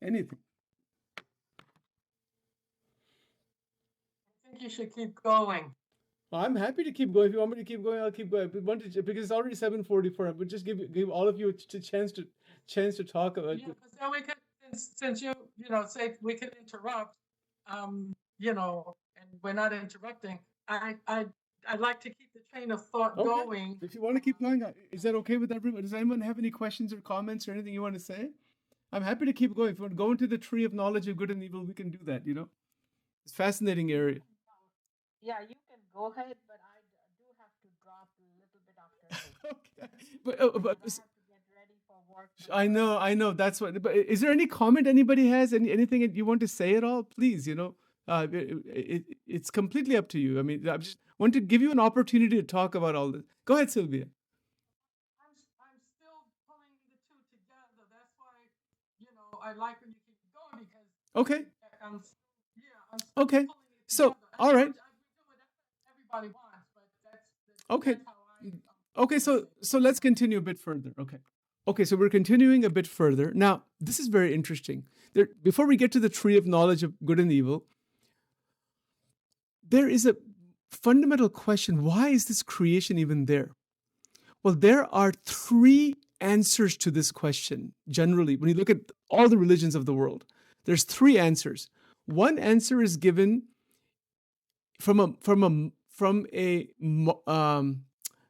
Anything. I think you should keep going. I'm happy to keep going. If you want me to keep going, I'll keep going. Because it's already 7:44. But just give all of you a chance to talk about. Yeah, because then we can, since you say we can interrupt, and we're not interrupting. I'd like to keep the train of thought going. If you want to keep going, is that okay with everyone? Does anyone have any questions or comments or anything you want to say? I'm happy to keep going. If you want to go into the tree of knowledge of good and evil, we can do that. It's a fascinating area. Yeah, you can go ahead, but I do have to drop a little bit after. Okay, but I have to get ready for work. I know. That's what. But is there any comment anybody has? Anything you want to say at all? Please, it's completely up to you. I mean, I just want to give you an opportunity to talk about all this. Go ahead, Sylvia. I'm still pulling the two together. That's why, I like when you keep going because. Okay. I'm okay. So, all right. Everybody wants, but that's okay. That's how okay. So let's continue a bit further. Okay. So we're continuing a bit further. Now, this is very interesting. Before we get to the tree of knowledge of good and evil, there is a fundamental question. Why is this creation even there? Well, there are three answers to this question. Generally, when you look at all the religions of the world, there's three answers. One answer is given from a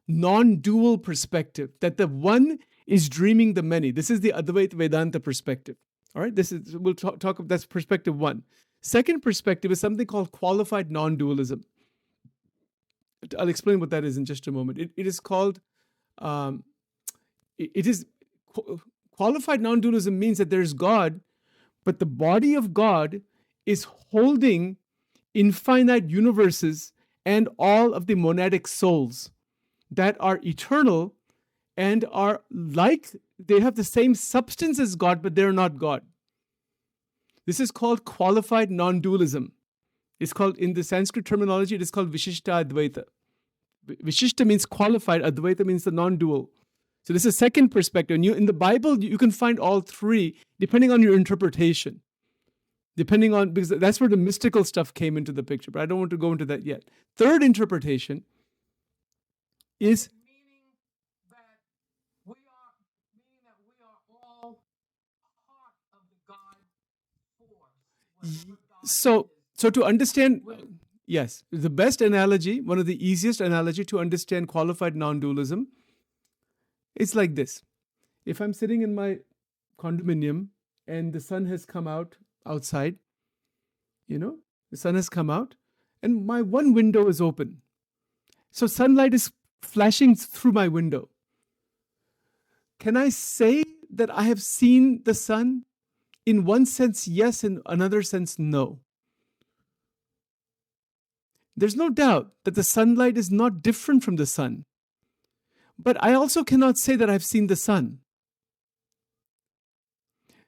non-dual perspective, that the one is dreaming the many. This is the Advaita Vedanta perspective. All right, we'll talk. That's perspective one. Second perspective is something called qualified non-dualism. I'll explain what that is in just a moment. It is called. It is qualified non-dualism means that there's God, but the body of God is holding infinite universes and all of the monadic souls that are eternal and are they have the same substance as God, but they're not God. This is called qualified non-dualism. It's called, in the Sanskrit terminology, it is called Vishishta Advaita. Vishishta means qualified, Advaita means the non-dual. So this is a second perspective. And in the Bible, you can find all three, depending on your interpretation. Because that's where the mystical stuff came into the picture, but I don't want to go into that yet. Third interpretation is meaning that we are all part of the God force. So to understand, yes, the best analogy, one of the easiest analogy to understand qualified non-dualism, it's like this. If I'm sitting in my condominium and the sun has come out outside, the sun has come out and my one window is open. So sunlight is flashing through my window. Can I say that I have seen the sun? In one sense, yes. In another sense, no. There's no doubt that the sunlight is not different from the sun. But I also cannot say that I've seen the sun.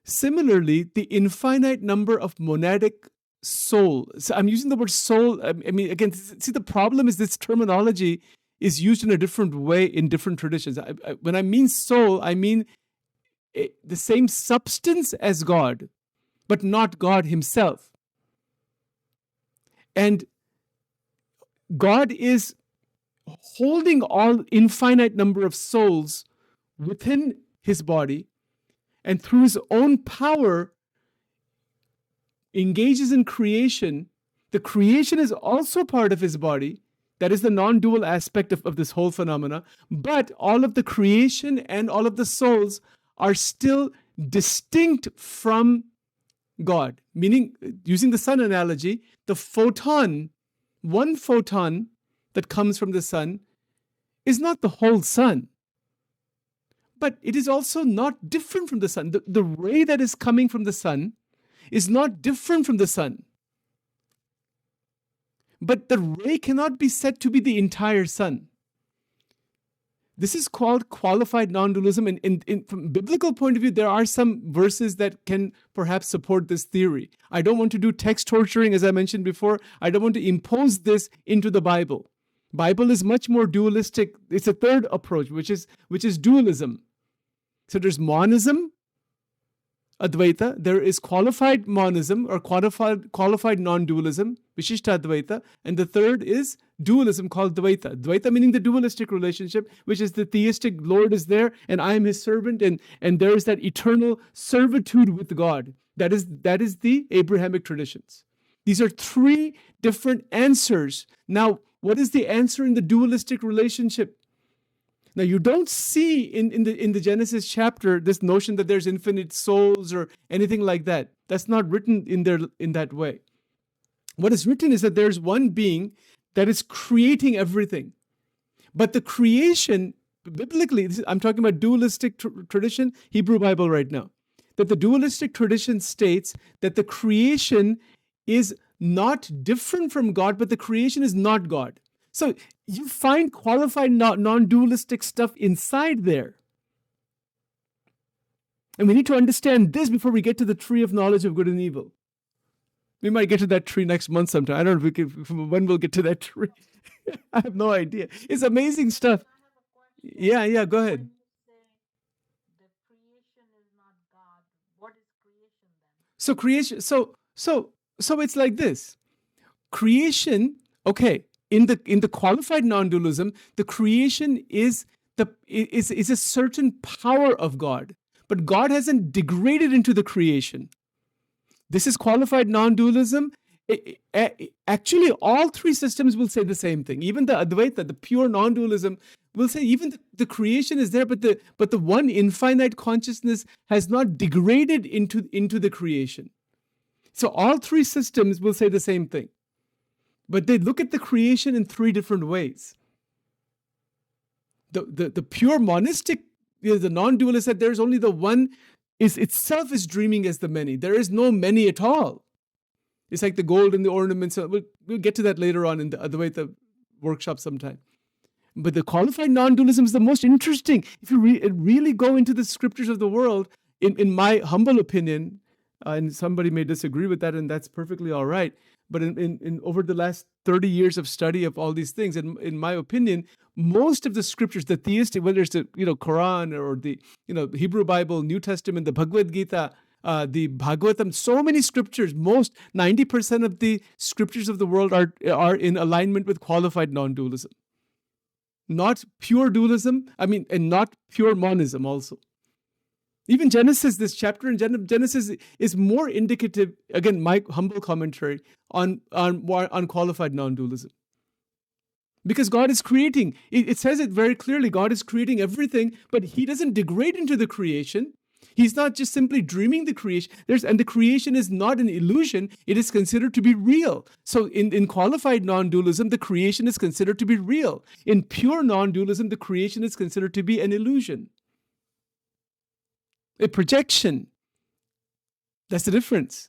Similarly, the infinite number of monadic soul. So I'm using the word soul. I mean, again, see, the problem is this terminology is used in a different way in different traditions. When I mean soul, I mean the same substance as God, but not God himself. And God is holding all infinite number of souls within his body, and through his own power engages in creation. The creation is also part of his body. That is the non-dual aspect of this whole phenomena. But all of the creation and all of the souls are still distinct from God. Meaning, using the sun analogy, the photon, one photon that comes from the sun is not the whole sun. But it is also not different from the sun. The ray that is coming from the sun is not different from the sun. But the ray cannot be said to be the entire sun. This is called qualified non-dualism. And from a biblical point of view, there are some verses that can perhaps support this theory. I don't want to do text torturing, as I mentioned before. I don't want to impose this into the Bible. Bible is much more dualistic. It's a third approach, which is dualism. So there's monism, Advaita, there is qualified monism or qualified non-dualism, Vishishta Advaita, and the third is dualism called Dvaita. Dvaita meaning the dualistic relationship, which is the theistic Lord is there and I am his servant, and there is that eternal servitude with God. That is the Abrahamic traditions. These are three different answers. Now, what is the answer in the dualistic relationship? Now, you don't see in the Genesis chapter this notion that there's infinite souls or anything like that. That's not written in there in that way. What is written is that there's one being that is creating everything. But the creation, biblically, I'm talking about dualistic tradition, Hebrew Bible right now, that the dualistic tradition states that the creation is not different from God, but the creation is not God. So you find qualified non-dualistic stuff inside there. And we need to understand this before we get to the tree of knowledge of good and evil. We might get to that tree next month sometime. I don't know when we'll get to that tree. I have no idea. It's amazing stuff. Yeah, go ahead. So creation, so it's like this. Creation, okay, in the qualified non-dualism, the creation is a certain power of God, but God hasn't degraded into the creation. This is qualified non-dualism. Actually, all three systems will say the same thing. Even the Advaita, the pure non-dualism, will say even the creation is there, but the one infinite consciousness has not degraded into the creation. So all three systems will say the same thing. But they look at the creation in three different ways. The pure monistic, the non-dualist, that there's only the one is itself is dreaming as the many. There is no many at all. It's like the gold and the ornaments. We'll get to that later on in the Advaita workshop sometime. But the qualified non-dualism is the most interesting. If you really go into the scriptures of the world, in my humble opinion, and somebody may disagree with that, and that's perfectly all right. But in over the last 30 years of study of all these things, and in my opinion, most of the scriptures, the theistic, whether it's the Quran or the Hebrew Bible, New Testament, the Bhagavad Gita, the Bhagavatam, so many scriptures, 90% of the scriptures of the world are in alignment with qualified non-dualism. Not pure dualism, and not pure monism also. Even Genesis, this chapter in Genesis is more indicative, again, my humble commentary, on qualified non-dualism. Because God is creating, it says it very clearly, God is creating everything, but he doesn't degrade into the creation. He's not just simply dreaming the creation. And the creation is not an illusion, it is considered to be real. So in qualified non-dualism, the creation is considered to be real. In pure non-dualism, the creation is considered to be an illusion. A projection. That's the difference.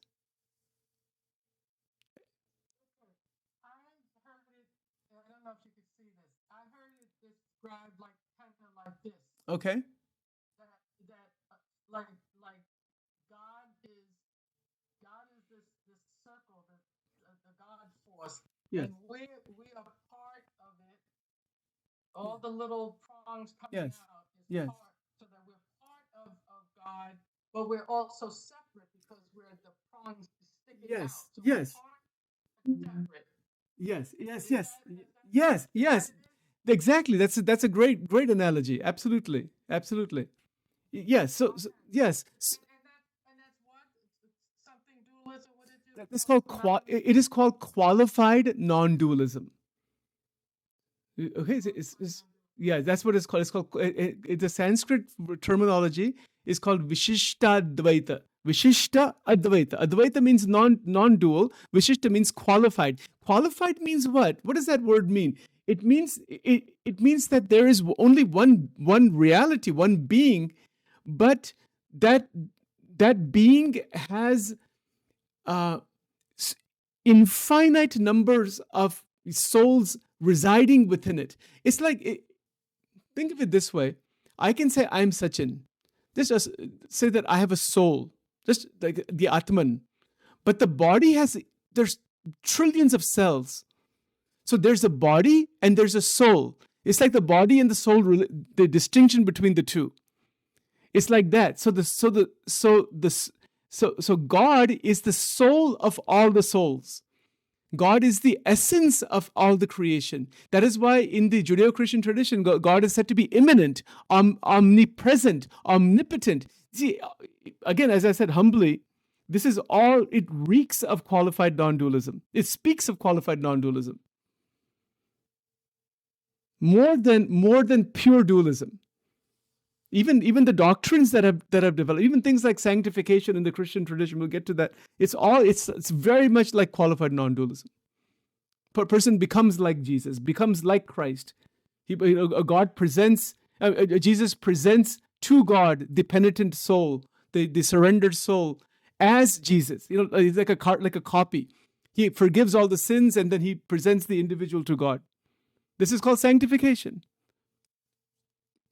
I heard it, I don't know if you could see this. I heard it described kind of like this. Okay. That like God is this circle, the God force. Yes. And we are part of it. All the little prongs coming out is part, so that we're part of God, but we're also separate because we're the prongs sticking out. So Yes. Separate. Yes. Exactly. That's a great analogy. Absolutely. Yes. So yes. And that's what something dualism. What it is called qualified non-dualism. Okay. Yeah, that's what it's called. It's called. The Sanskrit terminology is called Vishishta Advaita. Vishishta Advaita. Advaita means non-dual. Vishishta means qualified. Qualified means what? What does that word mean? It means that there is only one reality, one being, but that being has infinite numbers of souls residing within it. It's like, think of it this way. I can say I'm Sachin. Just say that I have a soul, just like the Atman. But the body there's trillions of cells. So there's a body and there's a soul. It's like the body and the soul, the distinction between the two. It's like that. So So God is the soul of all the souls. God is the essence of all the creation. That is why in the Judeo-Christian tradition, God is said to be immanent, omnipresent, omnipotent. See, again, as I said humbly, this is all, it reeks of qualified non-dualism. It speaks of qualified non-dualism. More than pure dualism. Even the doctrines that have developed, even things like sanctification in the Christian tradition, we'll get to that. It's very much like qualified non-dualism. A person becomes like Jesus, becomes like Christ. Jesus presents to God the penitent soul, the surrendered soul, as Jesus. He's like a copy. He forgives all the sins, and then he presents the individual to God. This is called sanctification.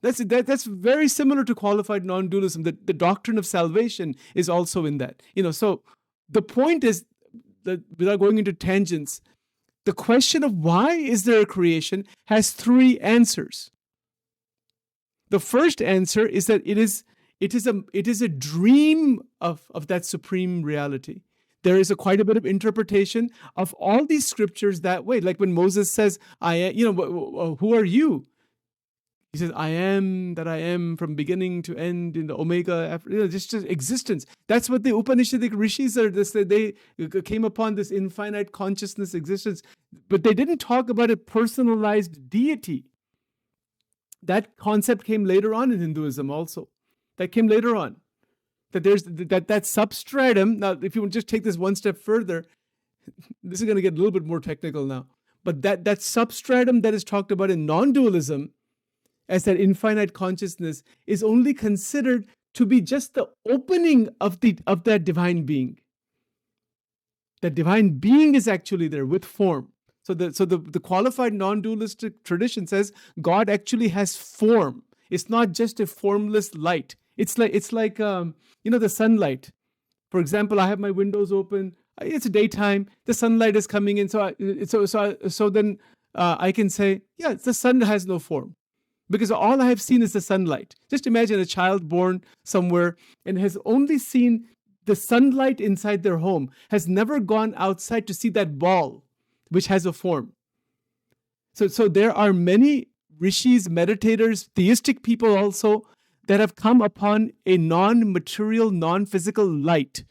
That's very similar to qualified non-dualism. The doctrine of salvation is also in that. So the point is that, without going into tangents, the question of why is there a creation has three answers. The first answer is that it is a dream of that supreme reality. There is quite a bit of interpretation of all these scriptures that way. Like when Moses says, "I am," who are you? He says, "I am that I am from beginning to end in the Omega," just existence. That's what the Upanishadic rishis are. They came upon this infinite consciousness existence, but they didn't talk about a personalized deity. That concept came later on in Hinduism also. That came later on. That there's that substratum. Now, if you just take this one step further, this is going to get a little bit more technical now. But that substratum that is talked about in non-dualism, as that infinite consciousness, is only considered to be just the opening of that divine being. That divine being is actually there with form. So the qualified non-dualistic tradition says God actually has form. It's not just a formless light. It's like the sunlight. For example, I have my windows open. It's daytime. The sunlight is coming in. So then I can say, yeah, the sun has no form. Because all I have seen is the sunlight. Just imagine a child born somewhere and has only seen the sunlight inside their home, has never gone outside to see that ball, which has a form. So there are many rishis, meditators, theistic people also, that have come upon a non-material, non-physical light.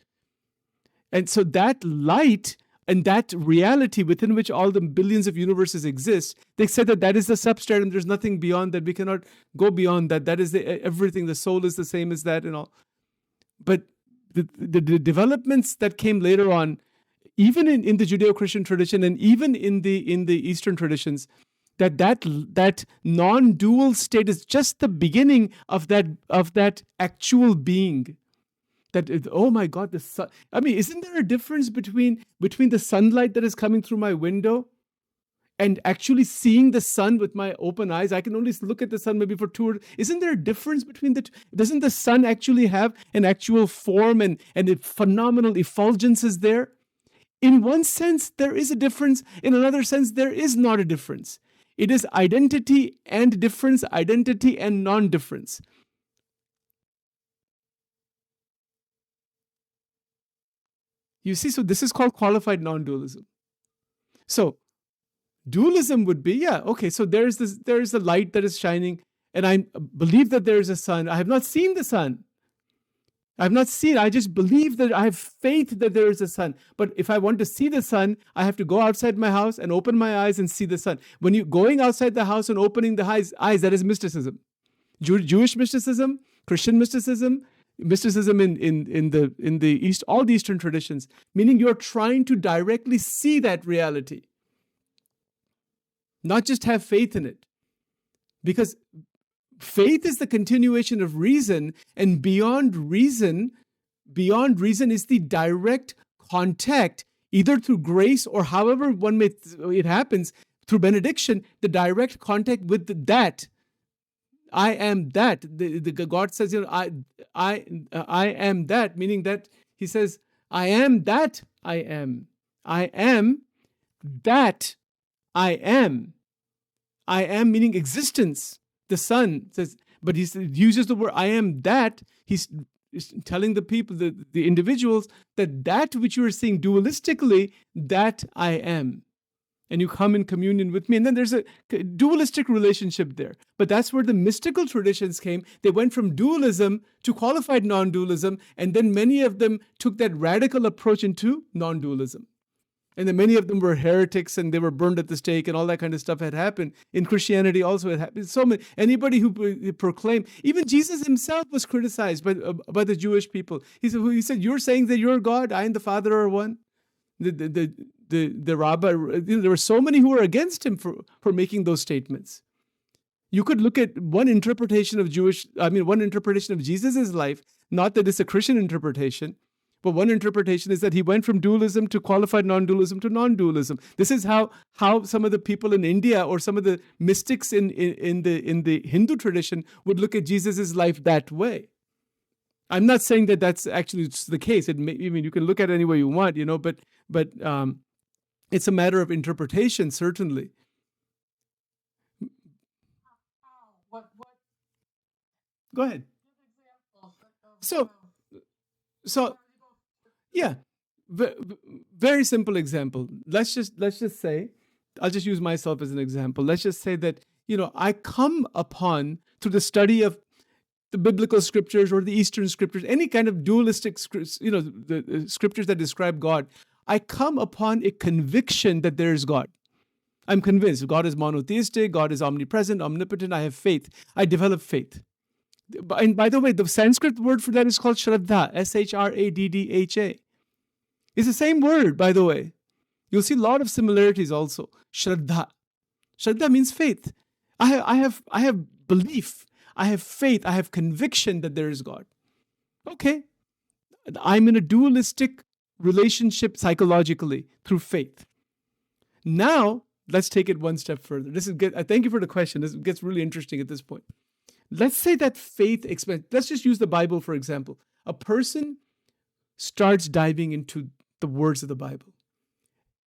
And so that light and that reality within which all the billions of universes exist, they said that is the substratum. There's nothing beyond that. We cannot go beyond that. That is everything. The soul is the same as that and all. But the developments that came later on, even in the Judeo-Christian tradition and even in the Eastern traditions, that non-dual state is just the beginning of that actual being. That, oh my God, the sun. I mean, isn't there a difference between the sunlight that is coming through my window and actually seeing the sun with my open eyes? I can only look at the sun maybe for 2 hours. Isn't there a difference between the two? Doesn't the sun actually have an actual form and a phenomenal effulgence is there? In one sense, there is a difference. In another sense, there is not a difference. It is identity and difference, identity and non-difference. You see, so this is called qualified non-dualism. So dualism would be, so there is the light that is shining, and I believe that there is a sun. I have not seen the sun. I have not seen, I just believe that I have faith that there is a sun. But if I want to see the sun, I have to go outside my house and open my eyes and see the sun. When you're going outside the house and opening the eyes, that is mysticism. Jewish mysticism, Christian mysticism in the East, all the Eastern traditions, meaning you're trying to directly see that reality, not just have faith in it. Because faith is the continuation of reason, and beyond reason is the direct contact, either through grace or however it happens, through benediction, the direct contact with that. I am that. The God says, I am that, meaning that he says, I am that I am. I am that I am. I am meaning existence. The sun says, but he uses the word I am that. telling the people, the individuals, that which you are seeing dualistically, that I am. And you come in communion with me. And then there's a dualistic relationship there. But that's where the mystical traditions came. They went from dualism to qualified non-dualism, and then many of them took that radical approach into non-dualism. And then many of them were heretics, and they were burned at the stake, and all that kind of stuff had happened. In Christianity also it happened. So many, anybody who proclaimed, even Jesus himself was criticized by the Jewish people. He said, you're saying that you're God, I and the Father are one. The rabbi, there were so many who were against him for making those statements. You could look at one interpretation of Jesus' life, not that it's a Christian interpretation, but one interpretation is that he went from dualism to qualified non-dualism to non-dualism. This is how some of the people in India or some of the mystics in the Hindu tradition would look at Jesus' life that way. I'm not saying that that's actually the case. You can look at it any way you want, but it's a matter of interpretation, certainly. Go ahead. So, yeah, very simple example. Let's just say, I'll just use myself as an example. Let's just say that, I come upon, through the study of the biblical scriptures or the Eastern scriptures, any kind of dualistic, the scriptures that describe God, I come upon a conviction that there is God. I'm convinced God is monotheistic, God is omnipresent, omnipotent. I have faith. I develop faith. And by the way, the Sanskrit word for that is called Shraddha, S-H-R-A-D-D-H-A. It's the same word, by the way. You'll see a lot of similarities also. Shraddha. Shraddha means faith. I have belief. I have faith. I have conviction that there is God. Okay. I'm in a dualistic relationship psychologically through faith. Now, let's take it one step further. Thank you for the question. This gets really interesting at this point. Let's say that faith expands. Let's just use the Bible, for example. A person starts diving into the words of the Bible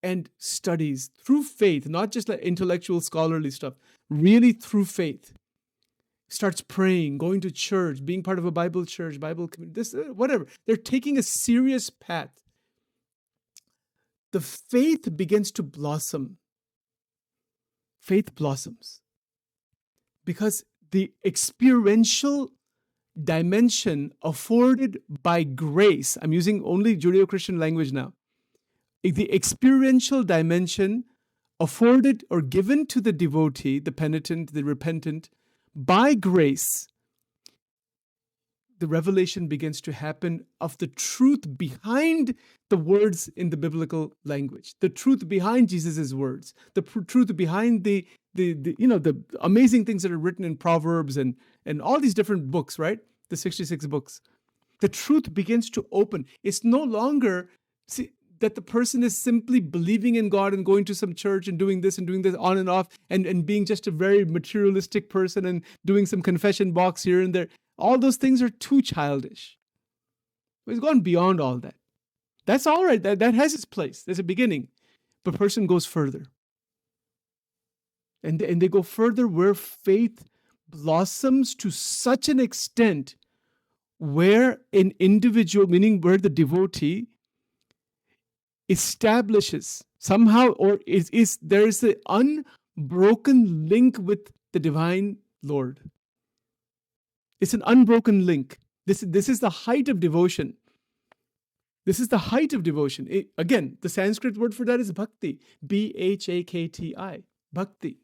and studies through faith, not just like intellectual scholarly stuff, really through faith. Starts praying, going to church, being part of a Bible church, Bible community, whatever. They're taking a serious path. The faith begins to blossom. Faith blossoms. Because the experiential dimension afforded by grace, I'm using only Judeo-Christian language now, the experiential dimension afforded or given to the devotee, the penitent, the repentant, by grace, the revelation begins to happen of the truth behind the words in the biblical language, the truth behind Jesus' words, the truth behind the amazing things that are written in Proverbs and all these different books, right? The 66 books. The truth begins to open. It's no longer that the person is simply believing in God and going to some church and doing this on and off and being just a very materialistic person and doing some confession box here and there. All those things are too childish. It's gone beyond all that. That's all right. That has its place. There's a beginning. But a person goes further. And they go further where faith blossoms to such an extent where an individual, meaning where the devotee, establishes somehow, or there is an unbroken link with the divine Lord. It's an unbroken link. This is the height of devotion. This is the height of devotion. Again, the Sanskrit word for that is bhakti. B-H-A-K-T-I. Bhakti.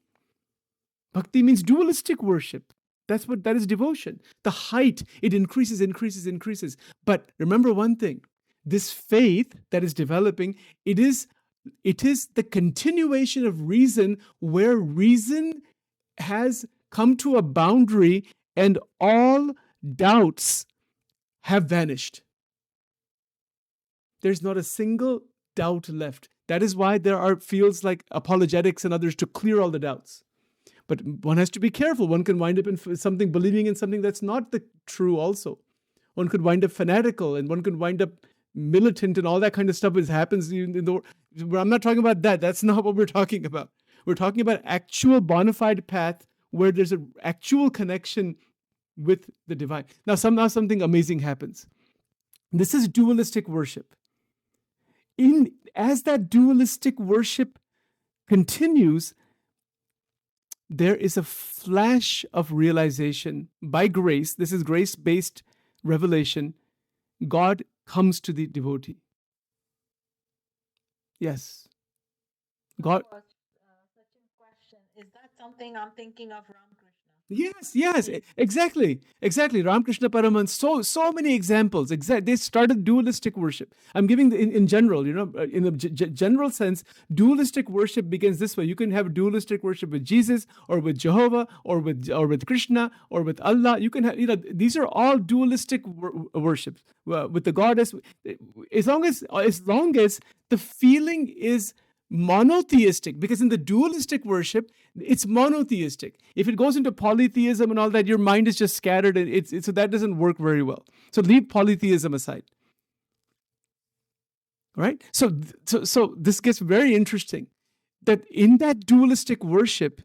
Bhakti means dualistic worship. That is devotion. The height, it increases. But remember one thing. This faith that is developing, it is the continuation of reason where reason has come to a boundary and all doubts have vanished. There's not a single doubt left. That is why there are fields like apologetics and others to clear all the doubts. But one has to be careful. One can wind up in believing in something that's not the true also. One could wind up fanatical and one could wind up militant and all that kind of stuff that happens in the world. I'm not talking about that. That's not what we're talking about. We're talking about actual bona fide path where there's an actual connection with the divine. Now something amazing happens. This is dualistic worship. As that dualistic worship continues, there is a flash of realization by grace. This is grace-based revelation. God comes to the devotee. Yes. God. Such a question. Is that something I'm thinking of Ramakrishna? Yes, exactly. Ramakrishna Paraman, so many examples. They started dualistic worship. I'm giving in general, in a general sense, dualistic worship begins this way. You can have dualistic worship with Jesus or with Jehovah or with Krishna or with Allah. You can have, these are all dualistic worships with the goddess. As long as the feeling is monotheistic, because in the dualistic worship, it's monotheistic. If it goes into polytheism and all that, your mind is just scattered, and so that doesn't work very well. So leave polytheism aside. Right? So this gets very interesting, that in that dualistic worship,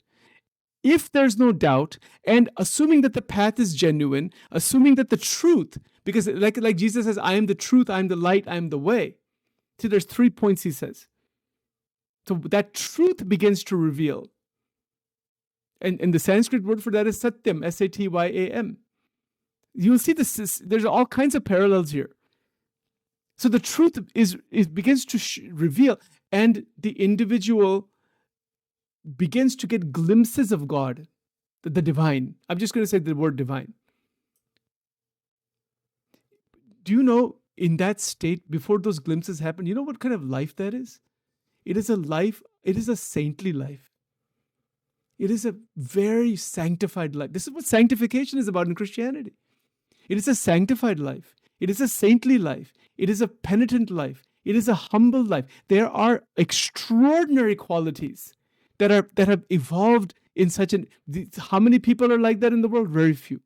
if there's no doubt, and assuming that the path is genuine, assuming that the truth, because like Jesus says, I am the truth, I am the light, I am the way. See, there's 3 points he says. So that truth begins to reveal. And the Sanskrit word for that is satyam, Satyam. You'll see this. There's all kinds of parallels here. So the truth begins to reveal, and the individual begins to get glimpses of God, the divine. I'm just going to say the word divine. Do you know, in that state, before those glimpses happen, you know what kind of life that is? It is a saintly life. It is a very sanctified life. This is what sanctification is about in Christianity. It is a sanctified life. It is a saintly life. It is a penitent life. It is a humble life. There are extraordinary qualities that have evolved in such an... How many people are like that in the world? Very few.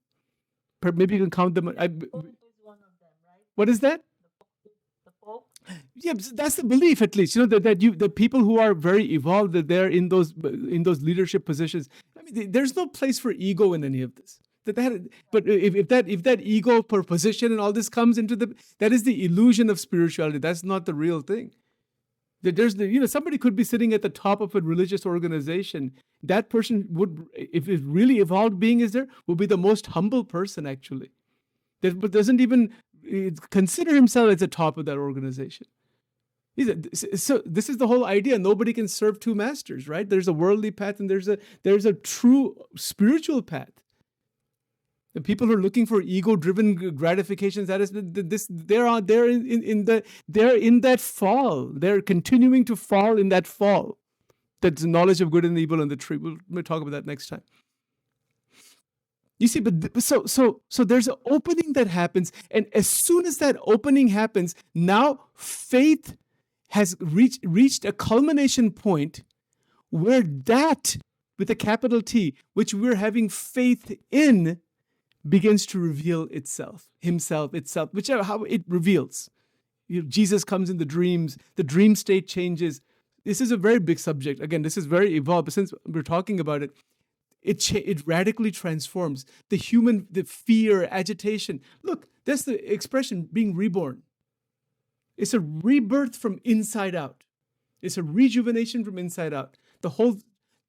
Maybe you can count them. Pope is one of them, right? What is that? The Pope? Yeah, that's the belief, at least. The people who are very evolved, that they're in those leadership positions. I mean, there's no place for ego in any of this. But if that ego per position and all this comes into that is the illusion of spirituality. That's not the real thing. There's somebody could be sitting at the top of a religious organization. That person would, if a really evolved being is there, would be the most humble person actually. But doesn't even consider himself as the top of that organization. So this is the whole idea. Nobody can serve two masters, right? There's a worldly path and there's a true spiritual path. The people who are looking for ego-driven gratifications, they're in that fall. They're continuing to fall in that fall. That's the knowledge of good and evil and the tree. We'll talk about that next time. You see, but so there's an opening that happens, and as soon as that opening happens, now faith has reached a culmination point where that, with a capital T, which we're having faith in, begins to reveal itself, whichever how it reveals. Jesus comes in the dreams, the dream state changes. This is a very big subject. Again, this is very evolved, but since we're talking about it, it radically transforms the fear, agitation. Look, that's the expression, being reborn. It's a rebirth from inside out. It's a rejuvenation from inside out. The whole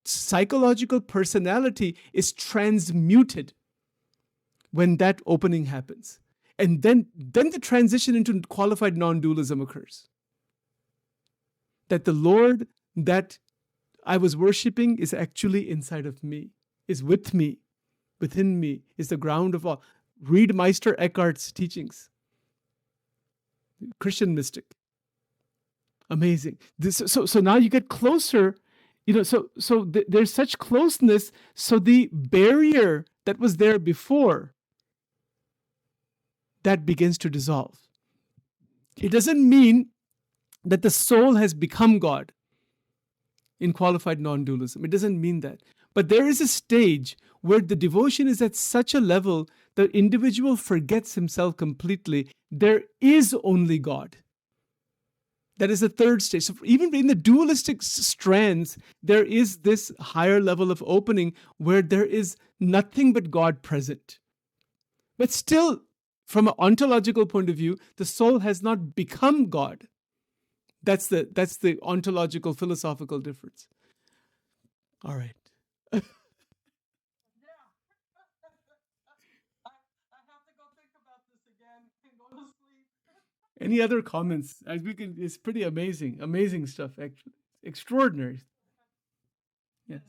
psychological personality is transmuted when that opening happens. And then the transition into qualified non-dualism occurs. That the Lord that I was worshiping is actually inside of me, is with me, within me, is the ground of all. Read Meister Eckhart's teachings. Christian mystic. Amazing. So now you get closer, there's such closeness, so the barrier that was there before, that begins to dissolve. It doesn't mean that the soul has become God in qualified non-dualism. It doesn't mean that. But there is a stage where the devotion is at such a level the individual forgets himself completely. There is only God. That is the third stage. So even in the dualistic strands, there is this higher level of opening where there is nothing but God present. But still, from an ontological point of view, the soul has not become God. That's the ontological philosophical difference. All right. Yeah. I have to go think about this again and go to sleep. Any other comments? As we can, it's pretty amazing stuff. Actually, extraordinary. Yes.